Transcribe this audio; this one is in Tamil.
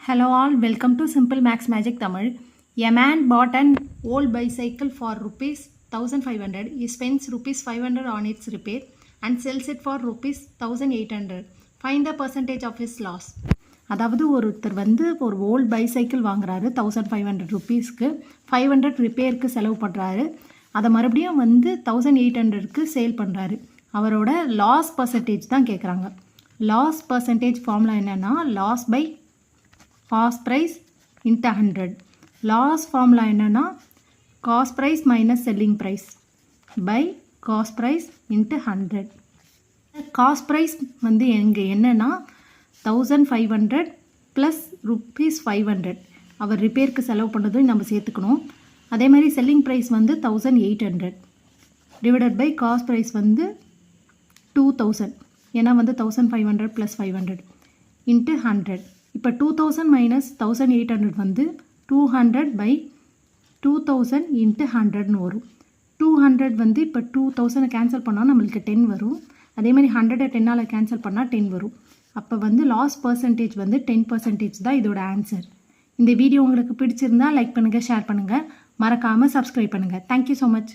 Hello all, welcome to Simple Max Magic Tamil. A man bought an old bicycle for rupees 1500. He spends rupees 500 on its repair and sells it for rupees 1800. Find the percentage of his loss. அதாவது ஒருத்தர் ஒரு ஓல்ட் பைசைக்கிள் வாங்குறாரு 1500 ருபீஸ்க்கு 500 ரிப்பேருக்கு செலவு பண்ணுறாரு. அதை மறுபடியும் 1800க்கு சேல் பண்ணுறாரு. அவரோட லாஸ் பர்சன்டேஜ் தான் கேட்குறாங்க. லாஸ் பர்சன்டேஜ் ஃபார்முலா என்னென்னா loss by cost price into 100. Loss formula என்னென்னா cost price minus selling price by cost price into 100. Cost price எங்கே என்னென்னா 1500 ப்ளஸ் ருப்பீஸ் 500 அவர் ரிப்பேருக்கு செலவு பண்ணதும் நம்ம சேர்த்துக்கணும். அதே மாதிரி selling price 1800 divided by cost price 2000 ஏன்னா 1500 ப்ளஸ் 500 இன்ட்டு 100. இப்போ 2000 மைனஸ் 1800 200 பை 2000 இன்ட்டு 100ன்னு வரும். 200 இப்போ 2000 கேன்சல் பண்ணால் நம்மளுக்கு 10 வரும். அதே மாதிரி 100 10ஆல் கேன்சல் பண்ணால் 10 வரும். அப்போ லாஸ் பர்சன்டேஜ் 10% தான் இதோட ஆன்சர். இந்த வீடியோ உங்களுக்கு பிடிச்சிருந்தா லைக் பண்ணுங்கள், ஷேர் பண்ணுங்கள், மறக்காமல் சப்ஸ்கிரைப் பண்ணுங்கள். Thank you so much.